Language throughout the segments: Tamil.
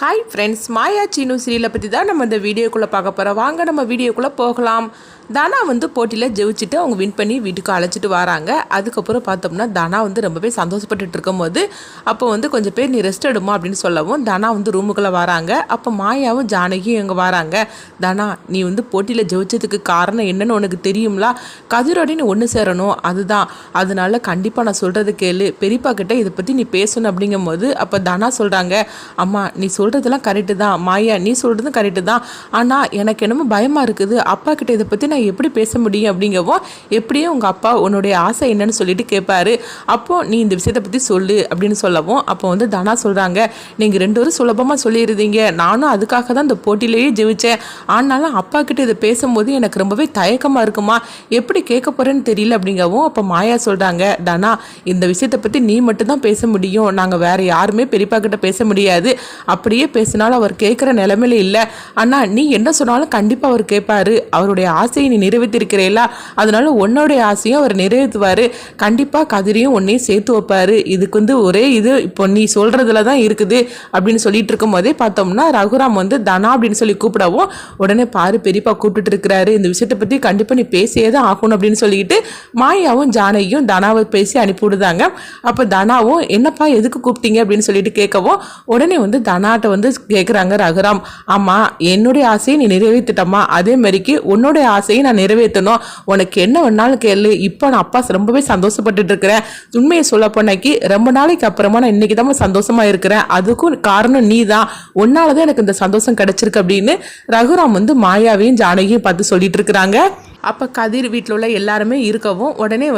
ஹாய் ஃப்ரெண்ட்ஸ், மாயா சீனு சீரியலை பற்றி தான் நம்ம இந்த வீடியோக்குள்ளே பார்க்க போகிறோம். வாங்க நம்ம வீடியோக்குள்ளே போகலாம். தானா போட்டியில் ஜெயிச்சுட்டு அவங்க வின் பண்ணி வீட்டுக்கு அழைச்சிட்டு வராங்க. அதுக்கப்புறம் பார்த்தோம்னா தானா ரொம்பவே சந்தோஷப்பட்டுட்டு இருக்கும்போது அப்போ கொஞ்சம் பேர் நீ ரெஸ்ட் எடுமா அப்படின்னு சொல்லவும் தானா ரூமுக்குள்ளே வராங்க. அப்போ மாயாவும் ஜானகியும் இங்கே வராங்க. தானா, நீ போட்டியில் ஜெயிச்சதுக்கு காரணம் என்னன்னு உனக்கு தெரியுங்களா? கதிரோட நீ ஒன்று சேரணும், அதுதான். அதனால கண்டிப்பாக நான் சொல்கிறது கேளு, பெரியப்பா கிட்ட இதை பற்றி நீ பேசணும் அப்படிங்கும் போது அப்போ தானா சொல்கிறாங்க, அம்மா நீ சொல்கிறதெல்லாம் கரெக்டு தான், மாயா நீ சொல்கிறதும் கரெக்டு தான். ஆனால் எனக்கு என்னமோ பயமாக இருக்குது, அப்பா கிட்ட இதை பற்றி நான் எப்படி பேச முடியும் அப்படிங்கவும், எப்படியும் உங்கள் அப்பா உன்னுடைய ஆசை என்னன்னு சொல்லிட்டு கேட்பாரு. அப்போது நீ இந்த விஷயத்தை பற்றி சொல்லு அப்படின்னு சொல்லவும் அப்போ தானா சொல்கிறாங்க, நீங்கள் ரெண்டு பேரும் சுலபமாக சொல்லிடுறீங்க, நானும் அதுக்காக தான் இந்த போட்டியிலேயே ஜெயித்தேன். ஆனாலும் அப்பா கிட்ட இதை பேசும்போது எனக்கு ரொம்பவே தயக்கமாக இருக்குமா, எப்படி கேட்க போகிறேன்னு தெரியல அப்படிங்கவும் அப்போ மாயா சொல்கிறாங்க, தானா இந்த விஷயத்தை பற்றி நீ மட்டும்தான் பேச முடியும், நாங்கள் வேறு யாருமே பெரியப்பா கிட்ட பேச முடியாது. அப்படியே பேசினாலும் அவர் கேட்குற நிலைமையில இல்லை. ஆனால் நீ என்ன சொன்னாலும் கண்டிப்பாக அவர் கேட்பாரு, அவருடைய ஆசையை நீ நிறைவேற்றிருக்கிறீங்களா, அதனால உன்னோடைய ஆசையும் அவர் நிறைவேற்றுவார். கண்டிப்பாக கதிரையும் உன்னையும் சேர்த்து வைப்பார். இதுக்கு ஒரே இது இப்போ நீ சொல்கிறதுல தான் இருக்குது அப்படின்னு சொல்லிட்டு இருக்கும் போதே பார்த்தோம்னா ரகுராம் தனா அப்படின்னு சொல்லி கூப்பிடவும் உடனே பாரு பெரியப்பா கூப்பிட்டு இருக்கிறாரு, இந்த விஷயத்தை பற்றி கண்டிப்பாக நீ பேசியே தான் ஆகணும் அப்படின்னு சொல்லிட்டு மாயாவும் ஜானகியும் தனாவை பேசி அனுப்பிவிடுதாங்க. அப்போ தனாவும் என்னப்பா எதுக்கு கூப்பிட்டீங்க அப்படின்னு சொல்லிட்டு கேட்கவும் உடனே தனாட்ட கேட்குறாங்க ரகுராம், ஆமாம் என்னுடைய ஆசையை நீ நிறைவேற்றிட்டம்மா, அதே மாதிரிக்கு உன்னுடைய ஆசையை நான் நிறைவேற்றணும், உனக்கு என்ன வேணாலும் கேளு, இப்போ நான் அப்பா ரொம்பவே சந்தோஷப்பட்டுட்டு இருக்கிறேன், உண்மையை சொல்ல போனாக்கி ரொம்ப நாளைக்கு அப்புறமா நான் இன்னைக்கு தான் சந்தோஷமா இருக்கிறேன், அதுக்கும் காரணம் நீ தான், உன்னாலதான் எனக்கு இந்த சந்தோஷம் கிடைச்சிருக்கு அப்படின்னு ரகுராம் மாயாவையும் ஜானகியும் பார்த்து சொல்லிட்டு இருக்கிறாங்க. அப்போ கதிர் வீட்டில் உள்ள எல்லாருமே இருக்கவும் உடனே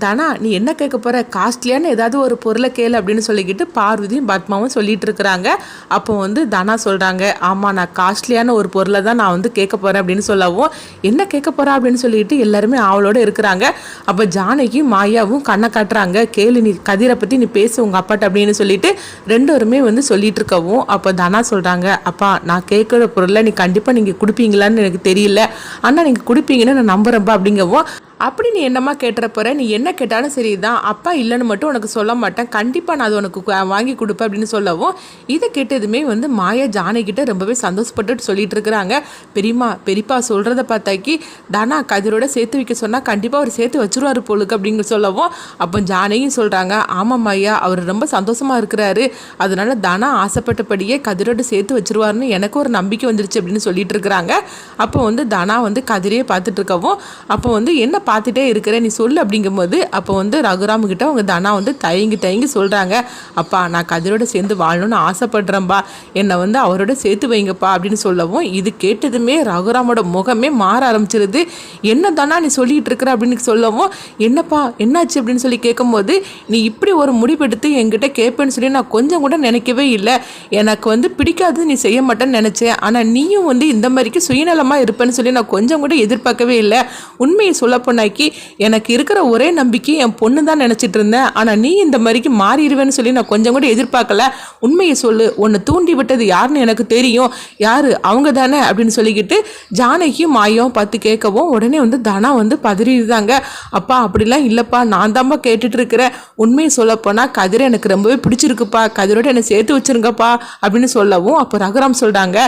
தனா நீ என்ன கேட்க போகிற, காஸ்ட்லியான ஏதாவது ஒரு பொருளை கேளு அப்படின்னு சொல்லிக்கிட்டு பார்வதியும் பத்மாவும் சொல்லிட்டு இருக்கிறாங்க. அப்போ தனா சொல்கிறாங்க, ஆமாம் நான் காஸ்ட்லியான ஒரு பொருளை தான் நான் கேட்க போகிறேன் அப்படின்னு சொல்லவும் என்ன கேட்க போகிறா அப்படின்னு சொல்லிட்டு எல்லாருமே அவளோட இருக்கிறாங்க. அப்போ ஜானகியும் மாயாவும் கண்ணை காட்டுறாங்க, கேளு நீ கதிரை பற்றி நீ பேசு உங்கள் அப்பாட்ட அப்படின்னு சொல்லிட்டு ரெண்டோருமே சொல்லிட்டு இருக்கவும் அப்போ தனா சொல்கிறாங்க, அப்பா நான் கேட்குற பொருளை நீ கண்டிப்பாக நீங்கள் கொடுப்பீங்களான்னு எனக்கு தெரியல, ஆனால் நீங்கள் கொடுப்பீங்க நான் நம்புறேன்ப்பா அப்படிங்கவும், அப்படி நீ என்னம்மா கேட்டுற போற, நீ என்ன கேட்டாலும் சரிதான், அப்பா இல்லைன்னு மட்டும் உனக்கு சொல்ல மாட்டேன், கண்டிப்பாக நான் அது உனக்கு வாங்கி கொடுப்பேன் அப்படின்னு சொல்லவும் இதை கேட்டதுமே மாயா ஜானகிட்ட ரொம்பவே சந்தோஷப்பட்டு சொல்லிட்டு இருக்கிறாங்க. பெரியப்பா சொல்கிறத பார்த்தாக்கி தானா கதிரோட சேர்த்து வைக்க சொன்னால் கண்டிப்பாக அவர் சேர்த்து வச்சுருவாரு போலுக்கு அப்படின்னு சொல்லவும் அப்போ ஜானகியும் சொல்கிறாங்க, ஆமாம் மாயா அவர் ரொம்ப சந்தோஷமாக இருக்கிறாரு, அதனால தானா ஆசைப்பட்டபடியே கதிரோட சேர்த்து வச்சுருவாருன்னு எனக்கு ஒரு நம்பிக்கை வந்துருச்சு அப்படின்னு சொல்லிட்டு இருக்கிறாங்க. அப்போ தானா கதிரையே பார்த்துட்டு இருக்கவும் அப்போ என்ன பார்த்துட்டே இருக்கிறேன் நீ சொல்லு அப்படிங்கும்போது அப்போ ரகுராம் கிட்ட அவங்க தானா தயங்கி சொல்கிறாங்க, அப்பா நான் கதிரோட சேர்ந்து வாழணும்னு ஆசைப்படுறேன்பா, என்னை அவரோட சேர்த்து வைங்கப்பா அப்படின்னு சொல்லவும் இது கேட்டதுமே ரகுராமோட முகமே மாற ஆரம்பிச்சிருது. என்ன தானா நீ சொல்லிட்டு இருக்கிற அப்படின்னு சொல்லவும் என்னப்பா என்னாச்சு அப்படின்னு சொல்லி கேட்கும்போது நீ இப்படி ஒரு முடிவெடுத்து என்கிட்ட கேட்பேன்னு சொல்லி நான் கொஞ்சம் கூட நினைக்கவே இல்லை, எனக்கு பிடிக்காது நீ செய்ய மாட்டேன்னு நினச்சேன், ஆனால் நீயும் இந்த மாதிரிக்கு சுயநலமாக இருப்பேன்னு சொல்லி நான் கொஞ்சம் கூட எதிர்பார்க்கவே இல்லை, உண்மையை சொல்ல பொண்ணாக்கி எனக்கு இருக்கிற ஒரே நம்பிக்கை என் பொண்ணு தான் நினைச்சிட்டு இருந்தேன், ஆனா நீ இந்த மாதிரிக்கு மாறிடுவேன்னு சொல்லி நான் கொஞ்சம் கூட எதிர்பார்க்கல, உண்மையை சொல்லு, உன்னை தூண்டி விட்டது யாருன்னு எனக்கு தெரியும், யாரு அவங்க தானே அப்படின்னு சொல்லிக்கிட்டு ஜானகியும் மாயாவும் பார்த்து கேட்கவும் உடனே தனா பதறிடுதாங்க. அப்பா அப்படிலாம் இல்லப்பா, நான் தான்ப்பா கேட்டுட்டு இருக்கிறேன், உண்மையை சொல்ல போனா கதிரை எனக்கு ரொம்பவே பிடிச்சிருக்குப்பா, கதிரோட என்னை சேர்த்து வச்சிருங்கப்பா அப்படின்னு சொல்லவும் அப்போ ரகுராம் சொல்றாங்க,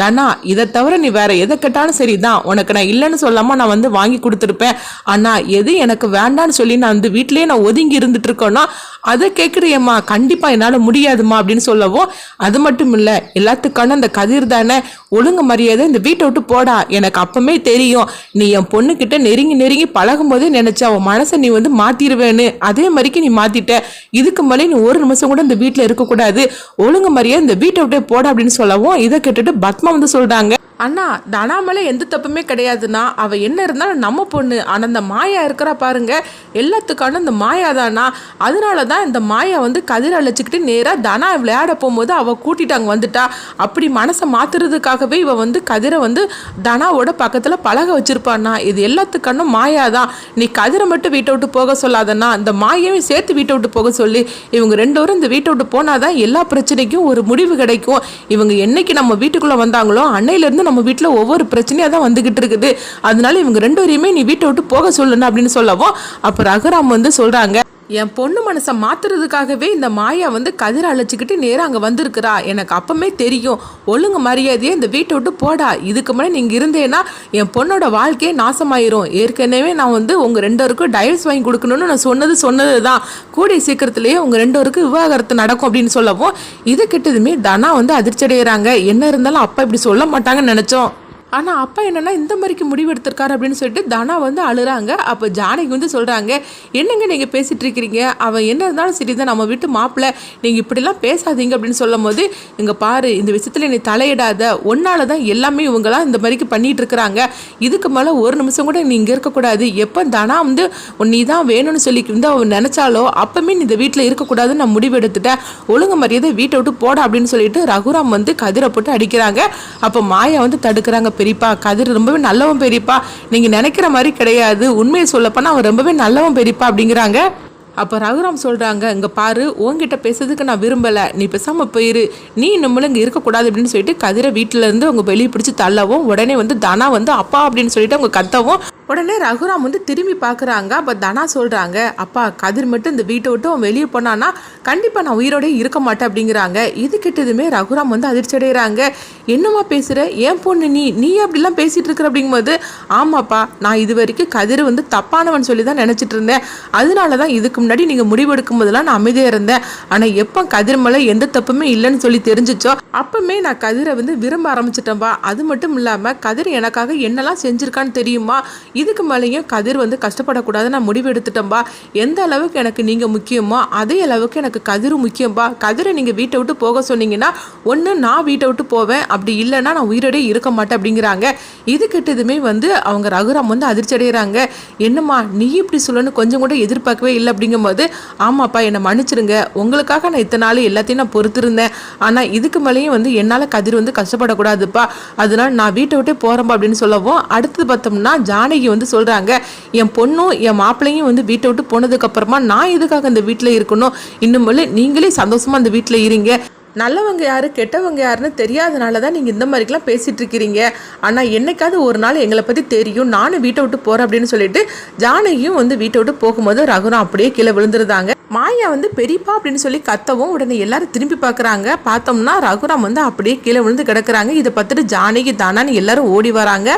தனா இதை தவிர நீ வேற எதை கேட்டாலும் சரிதான், உனக்கு நான் இல்லைன்னு சொல்லாம நான் வாங்கி கொடுத்துருப்பேன், ஆனா எது எனக்கு வேண்டான்னு சொல்லி நான் வீட்டிலேயே நான் ஒதுங்கி இருந்துட்டு இருக்கேன்னா அதை கேட்குறியம்மா, கண்டிப்பா என்னால முடியாதுமா அப்படின்னு சொல்லவும் அது மட்டும் இல்ல எல்லாத்துக்கான அந்த கதிர் தானே, ஒழுங்கு மரியாதை இந்த வீட்டை விட்டு போடா, எனக்கு அப்பமே தெரியும் நீ என் பொண்ணுகிட்ட நெருங்கி பழகும் போதே நினைச்ச அவன் மனசை நீ மாத்திருவேன்னு, அதே மாதிரிக்கு நீ மாத்திட்ட, இதுக்கு மேலே நீ ஒரு நிமிஷம் கூட இந்த வீட்டில் இருக்கக்கூடாது, ஒழுங்கு மரியாதை இந்த வீட்டை விட்டே போட அப்படின்னு சொல்லவும் இதை கேட்டுட்டு பத்மா சொல்றாங்க, அண்ணா தனா மேலே எந்த தப்புமே கிடையாதுண்ணா, அவள் என்ன இருந்தாலும் நம்ம பொண்ணு, ஆனால் இந்த மாயா இருக்கிறா பாருங்க எல்லாத்துக்கான இந்த மாயா தானா, அதனால தான் இந்த மாயா கதிரை அழைச்சிக்கிட்டு நேராக தனா விளையாட போகும்போது அவள் கூட்டிட்டு அங்கே வந்துட்டா, அப்படி மனசை மாத்துறதுக்காகவே இவ கதிரை தனாவோட பக்கத்தில் பழக வச்சிருப்பான்னா, இது எல்லாத்துக்கான மாயா தான், நீ கதிரை மட்டும் வீட்டை விட்டு போக சொல்லாதண்ணா, இந்த மாயாவையும் சேர்த்து வீட்டை விட்டு போக சொல்லி, இவங்க ரெண்டு பேரும் இந்த வீட்டை விட்டு போனாதான் எல்லா பிரச்சனைக்கும் ஒரு முடிவு கிடைக்கும், இவங்க என்னைக்கு நம்ம வீட்டுக்குள்ளே வந்தாங்களோ அன்னையிலேருந்து நம்ம வீட்டில் ஒவ்வொரு பிரச்சனையாக தான் வந்துகிட்டு இருக்குது, அதனால இவங்க ரெண்டு பேரையுமே நீ வீட்டை விட்டு போக சொல்லணும் அப்படின்னு சொல்லவும் அப்போ ரகுராம் சொல்கிறாங்க, என் பொண்ணு மனசை மாத்துறதுக்காகவே இந்த மாயா வந்து கதிரை அழைச்சிக்கிட்டு நேராக அங்கே வந்திருக்கிறா. எனக்கு அப்பமே தெரியும். ஒழுங்கு மரியாதையே இந்த வீட்டை விட்டு போடா. இதுக்கு முன்னாடி நீங்கள் இருந்தேன்னா என் பொண்ணோட வாழ்க்கையே நாசமாயிரும். ஏற்கனவே நான் வந்து உங்கள் 2 பேருக்கும் டைவர்ஸ் வாங்கி கொடுக்கணும்னு நான் சொன்னது தான். கூடிய சீக்கிரத்திலேயே உங்கள் 2 பேருக்கும் விவாகரத்து நடக்கும் அப்படின்னு சொல்லவும் இது கிட்டதுமே தனா வந்து அதிர்ச்சி அடைகிறாங்க. என்ன இருந்தாலும் அப்பா இப்படி சொல்ல மாட்டாங்கன்னு நினச்சோம். ஆனால் அப்பா என்னென்னா இந்த மாதிரிக்கு முடிவு எடுத்திருக்காரு அப்படின்னு சொல்லிட்டு தனா வந்து அழுறாங்க. அப்போ ஜானகி வந்து சொல்கிறாங்க, என்னங்க நீங்கள் பேசிகிட்டு இருக்கிறீங்க, அவன் என்ன இருந்தாலும் சரி தான், நம்ம வீட்டு மாப்பிள்ளை, நீங்கள் இப்படிலாம் பேசாதீங்க அப்படின்னு சொல்லும் போது, இங்கே பாரு, இந்த விஷயத்தில் நீ தலையிடாத, ஒன்னால தான் எல்லாமே இவங்களாம் இந்த மாதிரிக்கு பண்ணிகிட்டு இருக்கிறாங்க. இதுக்கு மேலே ஒரு நிமிஷம் கூட நீ இங்கே இருக்கக்கூடாது. எப்போ தனா வந்து நீ தான் வேணும்னு சொல்லி வந்து அவன் நினச்சாலோ அப்பவுமே நீ இந்த வீட்டில் இருக்கக்கூடாதுன்னு நான் முடிவு எடுத்துட்டேன். ஒழுங்கு மரியாதை வீட்டை விட்டு போட அப்படின்னு சொல்லிட்டு ரகுராம் வந்து கதிரை போட்டு அடிக்கிறாங்க. அப்போ மாயா வந்து தடுக்கிறாங்க. பெரியப்பா, கதிர் ரொம்பவே நல்லவன் பெரியப்பா, நீங்க நினைக்கிற மாதிரி கிடையாது, உண்மையை சொல்லப்போனா அவன் ரொம்பவே நல்லவன் பெரியப்பா அப்படிங்கிறாங்க. அப்போ ரகுராம் சொல்கிறாங்க, இங்கே பாரு, உங்ககிட்ட பேசுறதுக்கு நான் விரும்பலை, நீ பேசாமல் போயிரு, நீ நம்மளும் இங்கே இருக்கக்கூடாது அப்படின்னு சொல்லிட்டு கதிரை வீட்டிலேருந்து அவங்க வெளியே பிடிச்சி தள்ளவும் உடனே வந்து தனா வந்து அப்பா அப்படின்னு சொல்லிட்டு அவங்க கத்தவும் உடனே ரகுராம் வந்து திரும்பி பார்க்குறாங்க. அப்போ தனா சொல்கிறாங்க, அப்பா கதிர் மட்டும் இந்த வீட்டை விட்டு அவன் வெளியே போனான்னா கண்டிப்பாக நான் உயிரோடய இருக்க மாட்டேன் அப்படிங்கிறாங்க. இது கிட்டதுமே ரகுராம் வந்து அதிர்ச்சி அடைகிறாங்க. என்னம்மா பேசுகிற, ஏன் பொண்ணு நீ அப்படிலாம் பேசிகிட்டு இருக்கிற அப்படிங்கும்போது, ஆமாப்பா, நான் இது வரைக்கும் கதிர் வந்து தப்பானவன் சொல்லி தான் நினச்சிட்டு இருந்தேன். அதனால தான் இதுக்கு முன்னாடி நீங்கள் முடிவெடுக்கும் போதெல்லாம் நான் அமைதியாக இருந்தேன். ஆனால் எப்போ கதிர் மேலே எந்த தப்புமே இல்லைன்னு சொல்லி தெரிஞ்சிச்சோ அப்பவுமே நான் கதிரை வந்து விரும்ப ஆரம்பிச்சிட்டேன்பா. அது மட்டும் இல்லாமல் கதிர் எனக்காக என்னெல்லாம் செஞ்சுருக்கான்னு தெரியுமா, இதுக்கு மேலேயும் கதிர் வந்து கஷ்டப்படக்கூடாது நான் முடிவு எடுத்துட்டேன்பா. எந்த அளவுக்கு எனக்கு நீங்கள் முக்கியமோ அதே அளவுக்கு எனக்கு கதிரும் முக்கியம்பா. கதிரை நீங்கள் வீட்டை விட்டு போக சொன்னீங்கன்னா ஒன்று நான் வீட்டை விட்டு போவேன், அப்படி இல்லைன்னா நான் உயிரோடே இருக்க மாட்டேன் அப்படிங்கிறாங்க. இது கிட்டதுமே வந்து அவங்க ரகுராம் வந்து அதிர்ச்சி அடைகிறாங்க. என்னம்மா நீ இப்படி சொல்லணும்னு கொஞ்சம் கூட எதிர்பார்க்கவே இல்லை அப்படிங்கும்போது, ஆமாப்பா என்னை மன்னிச்சிருங்க, உங்களுக்காக நான் இத்தனை நாள் எல்லாத்தையும் நான் பொறுத்திருந்தேன். ஆனால் இதுக்கு மேலேயும் வந்து என்னால் கதிர் வந்து கஷ்டப்படக்கூடாதுப்பா, அதனால நான் வீட்டை விட்டே போகிறேன்பா அப்படின்னு சொல்லவும் அடுத்தது பார்த்தோம்னா ஜானகி வந்து சொல்கிறாங்க, என் பொண்ணும் என் மாப்பிள்ளையும் வந்து வீட்டை விட்டு போனதுக்கப்புறமா நான் எதுக்காக இந்த வீட்டில் இருக்கணும், இன்னும் நீங்களே சந்தோஷமாக அந்த வீட்டில் இருங்க, நல்லவங்க யாரு கெட்டவங்க யாருன்னு தெரியாதனால தான் நீங்கள் இந்த மாதிரிக்கெலாம் பேசிகிட்டு இருக்கிறீங்க. ஆனால் என்னைக்காவது ஒரு நாள் எங்களை பற்றி தெரியும், நானும் வீட்டை விட்டு போகிறேன் அப்படின்னு சொல்லிட்டு ஜானகியும் வந்து வீட்டை விட்டு போகும்போது ரகுராம் அப்படியே கீழே விழுந்துருந்தாங்க. மாயா வந்து பெரியப்பா அப்படின்னு சொல்லி கத்தவும் உடனே எல்லாரும் திரும்பி பார்க்குறாங்க. பார்த்தோம்னா ரகுராம் வந்து அப்படியே கீழே விழுந்து கிடக்குறாங்க. இதை பார்த்துட்டு ஜானகி தானான்னு எல்லாரும் ஓடி வராங்க.